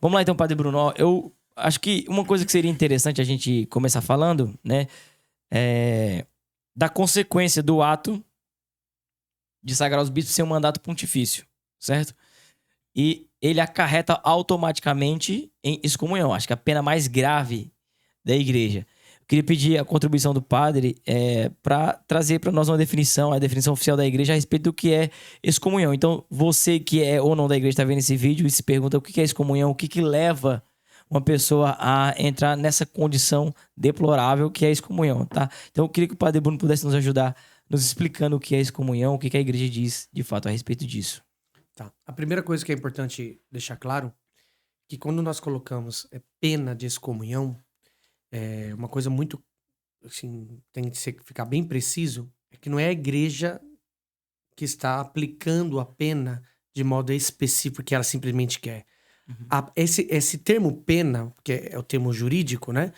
Vamos lá então, Padre Bruno. Ó, eu acho que uma coisa que seria interessante a gente começar falando, né? É da consequência do ato de sagrar os bispos ser um mandato pontifício, certo? E ele acarreta automaticamente em excomunhão. Acho que a pena mais grave da igreja. Eu queria pedir a contribuição do padre para trazer para nós uma definição, a definição oficial da igreja a respeito do que é excomunhão. Então, você que é ou não da igreja está vendo esse vídeo e se pergunta o que é excomunhão, o que leva uma pessoa a entrar nessa condição deplorável que é a excomunhão, tá? Então, eu queria que o padre Bruno pudesse nos ajudar nos explicando o que é excomunhão, o que a igreja diz, de fato, a respeito disso. Tá. A primeira coisa que é importante deixar claro, que quando nós colocamos pena de excomunhão, é uma coisa muito, assim, tem que ficar bem preciso, é que não é a igreja que está aplicando a pena de modo específico que ela simplesmente quer. Esse termo pena, que é o termo jurídico, né?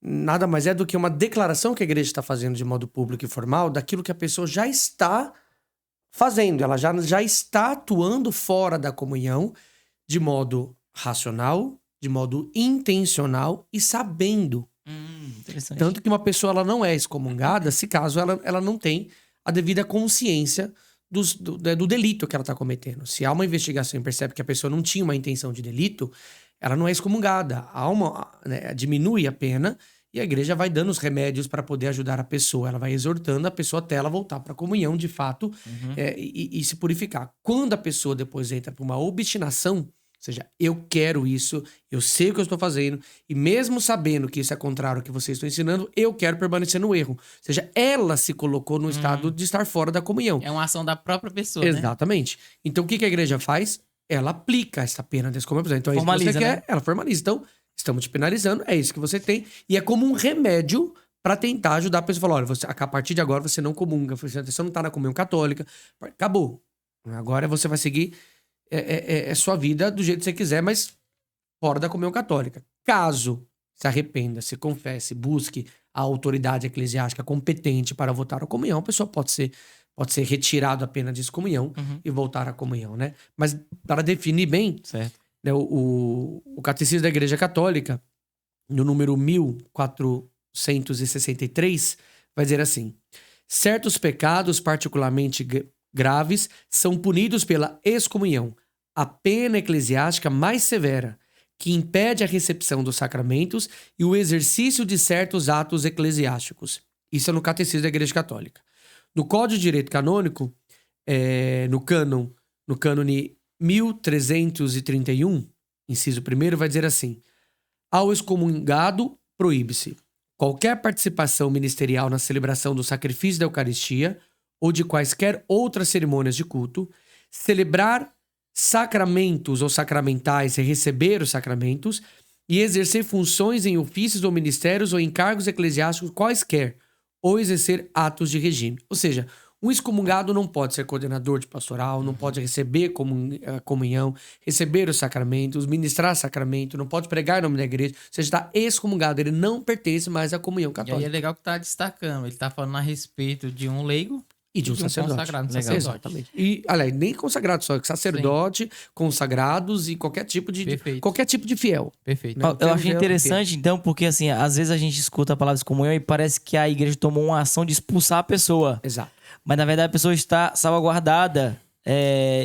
Nada mais é do que uma declaração que a igreja está fazendo de modo público e formal daquilo que a pessoa já está fazendo. Ela já está atuando fora da comunhão de modo racional, de modo intencional e sabendo. Interessante. Tanto que uma pessoa ela não é excomungada se caso ela não tem a devida consciência do delito que ela está cometendo. Se há uma investigação e percebe que a pessoa não tinha uma intenção de delito, ela não é excomungada. Diminui a pena e a igreja vai dando os remédios para poder ajudar a pessoa. Ela vai exortando a pessoa até ela voltar para a comunhão, de fato, e se purificar. Quando a pessoa depois entra para uma obstinação, ou seja, eu quero isso, eu sei o que eu estou fazendo, e mesmo sabendo que isso é contrário ao que vocês estão ensinando, eu quero permanecer no erro. Ou seja, ela se colocou no estado de estar fora da comunhão. É uma ação da própria pessoa, Exatamente. Então, o que a igreja faz? Ela aplica essa pena desse excomunhão. Então, é isso que Formaliza, você quer, né? ela formaliza. Então, estamos te penalizando, é isso que você tem. E é como um remédio para tentar ajudar a pessoa a falar: olha, a partir de agora você não comunga, você não tá na comunhão católica. Acabou. Agora você vai seguir sua vida do jeito que você quiser, mas fora da comunhão católica. Caso se arrependa, se confesse, busque a autoridade eclesiástica competente para votar a comunhão, a pessoa pode ser retirado a pena de excomunhão e voltar à comunhão, né? Mas para definir bem, Certo. né, o Catecismo da Igreja Católica, no número 1463, vai dizer assim: certos pecados particularmente graves são punidos pela excomunhão, a pena eclesiástica mais severa, que impede a recepção dos sacramentos e o exercício de certos atos eclesiásticos. Isso é no Catecismo da Igreja Católica. No Código de Direito Canônico, no cânone 1331, inciso 1º, vai dizer assim: ao excomungado proíbe-se qualquer participação ministerial na celebração do sacrifício da Eucaristia ou de quaisquer outras cerimônias de culto, celebrar sacramentos ou sacramentais e receber os sacramentos, e exercer funções em ofícios ou ministérios ou encargos eclesiásticos quaisquer, ou exercer atos de regime. Ou seja, um excomungado não pode ser coordenador de pastoral, não pode receber comunhão, receber os sacramentos, ministrar sacramento, não pode pregar em nome da igreja. Ou seja, está excomungado, ele não pertence mais à comunhão E católica. aí é legal que tá destacando. Ele tá falando a respeito de um leigo E de um sacerdote. consagrado, Legal. sacerdote. Exatamente. E, aliás, nem consagrado só, sacerdote, consagrados e qualquer tipo de Perfeito. qualquer tipo de fiel. Perfeito. Não, Eu achei interessante, então, porque assim, às vezes a gente escuta a palavra excomunhão e parece que a igreja tomou uma ação de expulsar a pessoa. Exato. Mas, na verdade, a pessoa está salvaguardada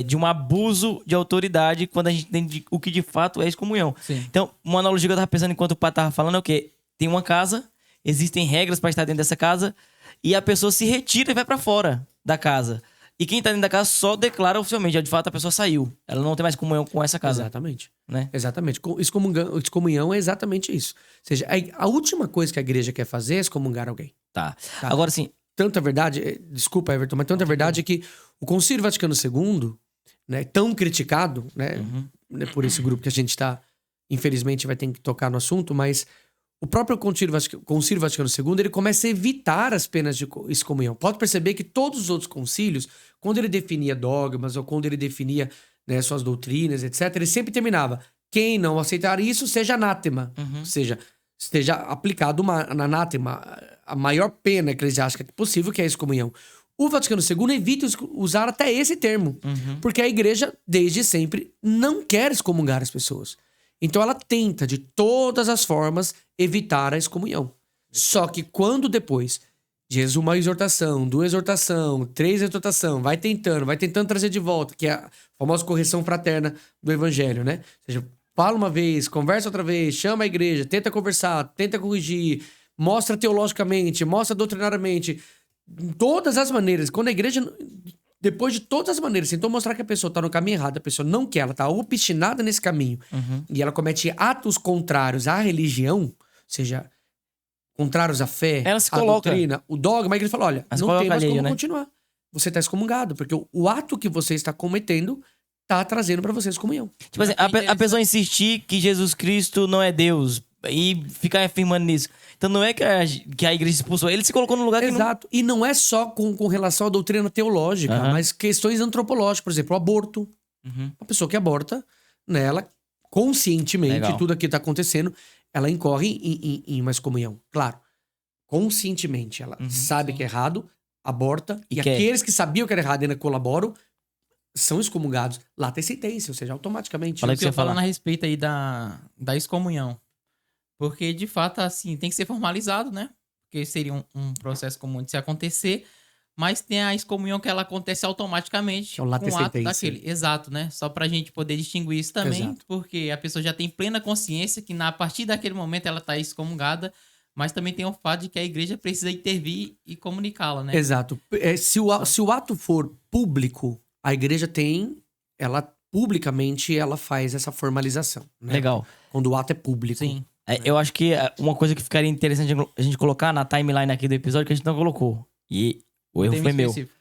de um abuso de autoridade quando a gente entende o que de fato é excomunhão. Sim. Então, uma analogia que eu estava pensando enquanto o padre estava falando é o quê? Tem uma casa, existem regras para estar dentro dessa casa e a pessoa se retira e vai para fora da casa. E quem tá dentro da casa só declara oficialmente, já de fato a pessoa saiu. Ela não tem mais comunhão com essa casa. Exatamente. Né? Exatamente. Excomunhão é exatamente isso. Ou seja, a última coisa que a igreja quer fazer é excomungar alguém. Tá. Agora, assim, Tanta verdade, desculpa, Everton, mas tanta verdade é que o Concílio Vaticano II, né, tão criticado, né, por esse grupo que a gente está, infelizmente vai ter que tocar no assunto, mas o próprio Concílio Vaticano II, ele começa a evitar as penas de excomunhão. Pode perceber que todos os outros concílios, quando ele definia dogmas ou quando ele definia, né, suas doutrinas, etc., ele sempre terminava: quem não aceitar isso, seja anátema. Ou seja, esteja aplicado uma anátema, a maior pena eclesiástica possível, que é a excomunhão. O Vaticano II evita usar até esse termo, porque a igreja, desde sempre, não quer excomungar as pessoas. Então ela tenta, de todas as formas, evitar a excomunhão. Só que quando depois de uma exortação, 2 exortação, 3 exortação, vai tentando trazer de volta, que é a famosa correção fraterna do evangelho, né? Ou seja, fala uma vez, conversa outra vez, chama a igreja, tenta conversar, tenta corrigir, mostra teologicamente, mostra doutrinariamente, de todas as maneiras. Quando a igreja, depois de todas as maneiras, tentou mostrar que a pessoa tá no caminho errado, a pessoa não quer, ela tá obstinada nesse caminho, e ela comete atos contrários à religião, ou seja, contrários à fé, Ela se à coloca. doutrina, o dogma, a igreja fala, olha, Ela se não coloca tem mais alheia, como né? continuar. Você tá excomungado, porque o ato que você está cometendo tá trazendo pra você excomunhão. Tipo assim, a pessoa insistir que Jesus Cristo não é Deus e ficar afirmando nisso. Então não é que a igreja expulsou. Ele se colocou num lugar que não... Exato. E não é só com relação à doutrina teológica, Aham. mas questões antropológicas. Por exemplo, o aborto. Uhum. Uma pessoa que aborta, né, ela conscientemente, Legal. tudo aqui tá acontecendo, ela incorre em uma excomunhão. Claro. Conscientemente. Ela sabe que é errado, aborta. E quer. aqueles que sabiam que era errado e ainda colaboram são excomungados. Lá tem sentença, ou seja, automaticamente. Fala O que que eu você ia falar. falando a respeito aí da excomunhão. Porque, de fato, assim, tem que ser formalizado, né? Porque seria um processo comum de se acontecer. Mas tem a excomunhão que ela acontece automaticamente Que é o lata com o ato sentença. daquele. Exato, né? Só pra gente poder distinguir isso também. Exato. Porque a pessoa já tem plena consciência que a partir daquele momento ela tá excomungada. Mas também tem o fato de que a igreja precisa intervir e comunicá-la, né? Exato. Se o ato for público, a igreja ela publicamente ela faz essa formalização. Né? Legal. Quando o ato é público. Sim. Eu acho que uma coisa que ficaria interessante a gente colocar na timeline aqui do episódio que a gente não colocou. E o erro Tema foi meu. específico.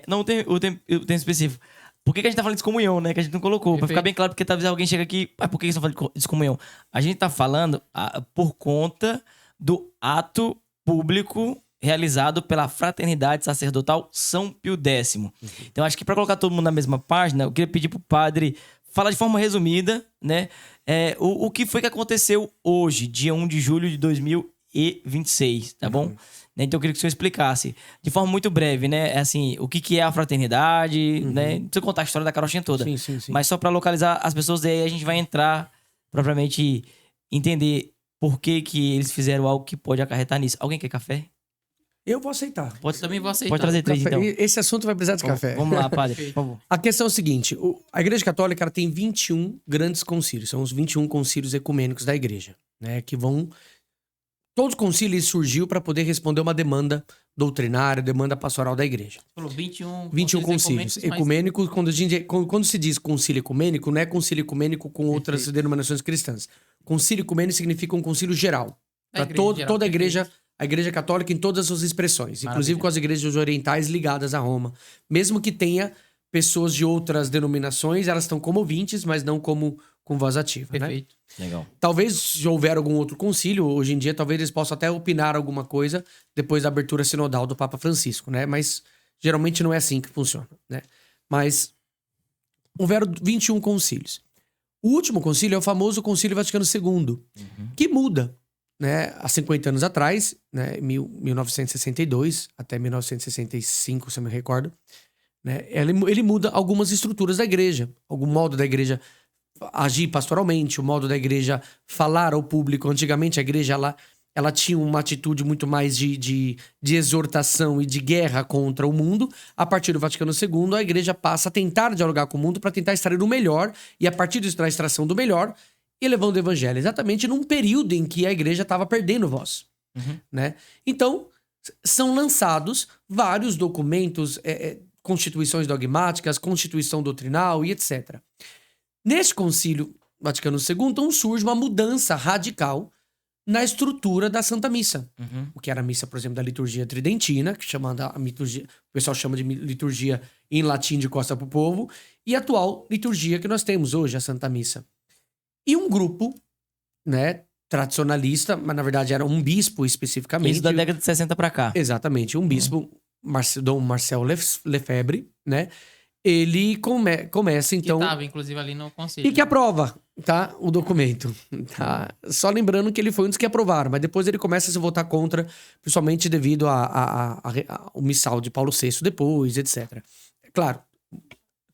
Não tem o tempo específico. Por que a gente tá falando de excomunhão, né? Que a gente não colocou. Pra Perfeito. ficar bem claro, porque talvez alguém chega aqui... Por que vocês estão falando de excomunhão? A gente tá falando por conta do ato público realizado pela Fraternidade Sacerdotal São Pio X. Então, acho que pra colocar todo mundo na mesma página, eu queria pedir pro padre falar de forma resumida, né? O que foi que aconteceu hoje, dia 1 de julho de 2026, tá bom? Então eu queria que o senhor explicasse, de forma muito breve, né? Assim, o que é a fraternidade, né? Não precisa contar a história da carochinha toda. Sim, sim, sim. Mas só pra localizar as pessoas, daí a gente vai entrar, propriamente, entender por que eles fizeram algo que pode acarretar nisso. Alguém quer café? Eu vou aceitar. Também vou aceitar. Pode trazer 3, Café. então. Esse assunto vai precisar de café. Vamos lá, padre, por favor. A questão é o seguinte: a Igreja Católica ela tem 21 grandes concílios. São os 21 concílios ecumênicos da Igreja. Né, que vão... Todos os concílios surgiu para poder responder uma demanda doutrinária, demanda pastoral da Igreja. Falou 21 concílios. Ecumênicos, quando se diz concílio ecumênico, não é concílio ecumênico com outras denominações cristãs. Concílio ecumênico significa um concílio geral. Da Para igreja geral, toda a igreja, perfeito. a Igreja Católica em todas as suas expressões. Inclusive Maravilha. com as igrejas orientais ligadas a Roma. Mesmo que tenha pessoas de outras denominações, elas estão como ouvintes, mas não como com voz ativa. Né? Perfeito. Legal. Talvez, se houver algum outro concílio, hoje em dia, talvez eles possam até opinar alguma coisa depois da abertura sinodal do Papa Francisco, né? Mas geralmente não é assim que funciona, né? Mas houveram 21 concílios. O último concílio é o famoso Concílio Vaticano II, que muda, né? Há 50 anos atrás, né? 1962 até 1965, se eu me recordo, né? Ele muda algumas estruturas da igreja, algum modo da igreja agir pastoralmente, o modo da igreja falar ao público. Antigamente a igreja ela tinha uma atitude muito mais de exortação e de guerra contra o mundo. A partir do Vaticano II, a igreja passa a tentar dialogar com o mundo para tentar extrair o melhor, e a partir da extração do melhor, elevando o evangelho. Exatamente num período em que a igreja estava perdendo voz. Né? Então, são lançados vários documentos, constituições dogmáticas, constituição doutrinal e etc. Neste Concílio Vaticano II, então, surge uma mudança radical na estrutura da Santa Missa. O que era a missa, por exemplo, da liturgia tridentina, que o pessoal chama de liturgia em latim de Costa pro Povo, e a atual liturgia que nós temos hoje, a Santa Missa. E um grupo, né, tradicionalista, mas na verdade era um bispo especificamente. Isso da década de 60 pra cá. Exatamente, um bispo, Dom Marcel Lefebvre, né? Ele começa, então... Que estava, inclusive, ali no conselho. E que aprova, tá? O documento. Tá? Só lembrando que ele foi um dos que aprovaram, mas depois ele começa a se votar contra, principalmente devido ao missal de Paulo VI depois, etc. Claro,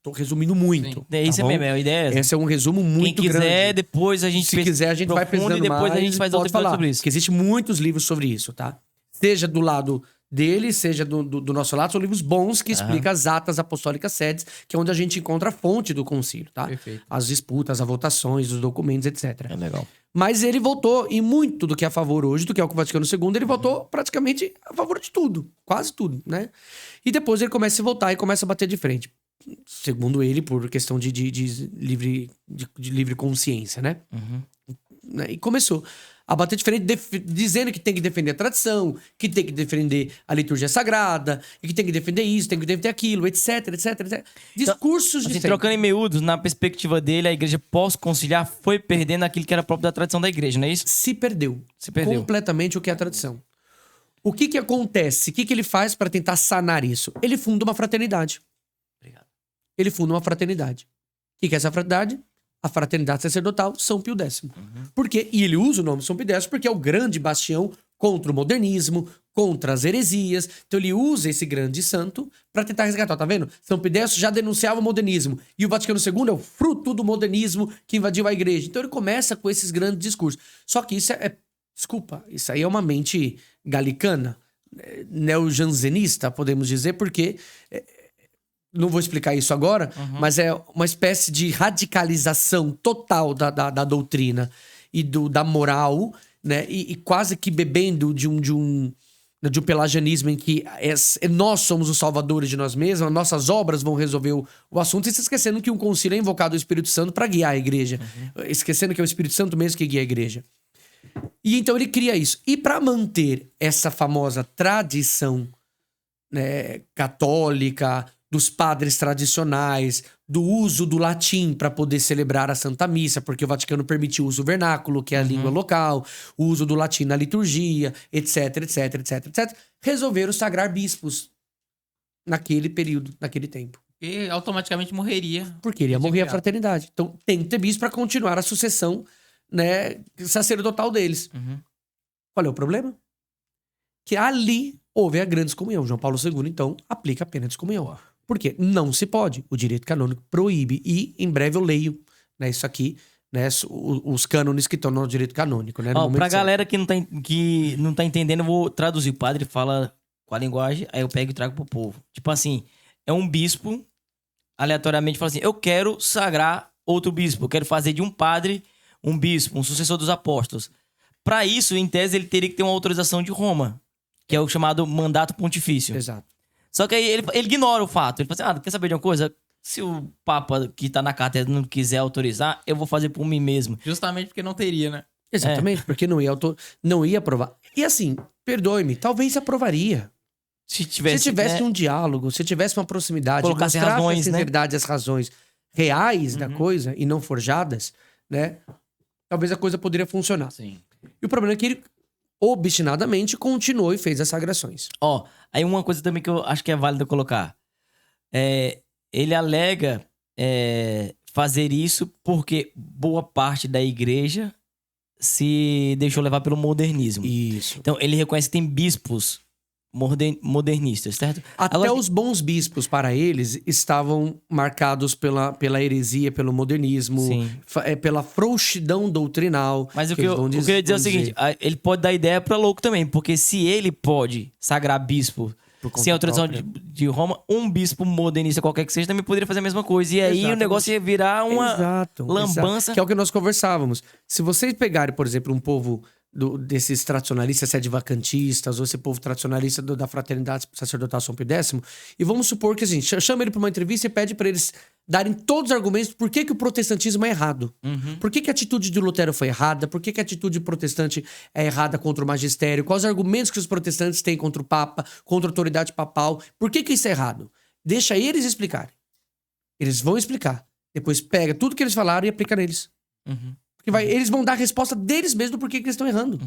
Tô resumindo muito. Sim. É isso tá bom? mesmo, a ideia é essa. Esse é um resumo muito Quem quiser, grande. depois a gente Se quiser, a gente vai aprofunda pesando e depois mais, a gente faz outro pode episódio falar. sobre isso. Porque existem muitos livros sobre isso, tá? Seja do lado dele, seja do nosso lado, são livros bons que explicam as atas apostólicas sedes, que é onde a gente encontra a fonte do concílio, tá? Perfeito. As disputas, as votações, os documentos, etc. É legal. Mas ele votou em muito do que é a favor hoje, do que é o Vaticano II, ele votou praticamente a favor de tudo, quase tudo, né? E depois ele começa a se voltar e começa a bater de frente. Segundo ele, por questão de livre consciência, né? Né? E começou a bater de frente, dizendo que tem que defender a tradição, que tem que defender a liturgia sagrada, e que tem que defender isso, tem que defender aquilo, etc, etc, etc. Discursos de Assim, sempre. trocando em miúdos, na perspectiva dele, a igreja pós-conciliar foi perdendo aquilo que era próprio da tradição da igreja, não é isso? Se perdeu. Se perdeu. Completamente o que é a tradição. O que que acontece? O que que ele faz para tentar sanar isso? Ele funda uma fraternidade. Ele funda uma fraternidade. O que é essa fraternidade? A Fraternidade Sacerdotal São Pio X. Por quê? E ele usa o nome São Pio X porque é o grande bastião contra o modernismo, contra as heresias. Então ele usa esse grande santo para tentar resgatar. Tá vendo? São Pio X já denunciava o modernismo. E o Vaticano II é o fruto do modernismo que invadiu a igreja. Então ele começa com esses grandes discursos. Só que isso desculpa, isso aí é uma mente galicana, neo-jansenista, podemos dizer, porque... não vou explicar isso agora, mas é uma espécie de radicalização total da doutrina e da moral, né? E quase que bebendo de um pelagianismo em que nós somos os salvadores de nós mesmos, as nossas obras vão resolver o assunto, e se esquecendo que um concílio é invocado o Espírito Santo para guiar a igreja. Esquecendo que é o Espírito Santo mesmo que guia a igreja. E então ele cria isso. E para manter essa famosa tradição, né, católica, dos padres tradicionais, do uso do latim para poder celebrar a Santa Missa, porque o Vaticano permitiu o uso vernáculo, que é a língua local, o uso do latim na liturgia, etc, etc, etc, etc. Resolveram sagrar bispos naquele período, naquele tempo. E automaticamente morreria. Porque iria morrer a fraternidade. Então tem que ter bispo para continuar a sucessão, né, sacerdotal deles. Qual é o problema? Que ali houve a grande excomunhão. João Paulo II, então, aplica a pena de excomunhão. Por quê? Não se pode. O direito canônico proíbe. E em breve eu leio, né, isso aqui, né, os cânones que estão no direito canônico. Né, Pra galera que não tá entendendo, eu vou traduzir. O padre fala com a linguagem, aí eu pego e trago pro povo. Tipo assim, é um bispo, aleatoriamente, fala assim, eu quero sagrar outro bispo. Eu quero fazer de um padre um bispo, um sucessor dos apóstolos. Pra isso, em tese, ele teria que ter uma autorização de Roma, que é o chamado mandato pontifício. Exato. Só que aí ele ignora o fato. Ele fala assim, quer saber de uma coisa? Se o Papa que tá na cátedra não quiser autorizar, eu vou fazer por mim mesmo. Justamente porque não teria, né? Exatamente, porque não ia aprovar. E assim, perdoe-me, talvez aprovaria. Se tivesse um diálogo, se tivesse uma proximidade, Colocasse mostrasse razões, a sinceridade, as razões reais da coisa e não forjadas, né? Talvez a coisa poderia funcionar. Sim. E o problema é que ele obstinadamente continuou e fez as sagrações. Ó, aí uma coisa também que eu acho que é válido colocar. Ele alega fazer isso porque boa parte da igreja se deixou levar pelo modernismo. Isso. Então, ele reconhece que tem bispos modernistas, certo? Até Agora, os bons bispos, para eles, estavam marcados pela heresia, pelo modernismo, Sim. pela frouxidão doutrinal. Mas o que eu ia dizer é o seguinte, ele pode dar ideia pra louco também, porque se ele pode sagrar bispo sem autorização de Roma, um bispo modernista qualquer que seja também poderia fazer a mesma coisa. E aí Exatamente. o negócio ia virar uma lambança. Que é o que nós conversávamos. Se vocês pegarem, por exemplo, um povo desses tradicionalistas sedevacantistas, ou esse povo tradicionalista da Fraternidade Sacerdotal São Pio X, e vamos supor que a gente chama ele para uma entrevista e pede para eles darem todos os argumentos por que o protestantismo é errado. Por que a atitude de Lutero foi errada? Por que a atitude protestante é errada contra o magistério? Quais os argumentos que os protestantes têm contra o Papa, contra a autoridade papal? Por que isso é errado? Deixa eles explicarem. Eles vão explicar. Depois pega tudo que eles falaram e aplica neles. Porque eles vão dar a resposta deles mesmos do porquê que eles estão errando.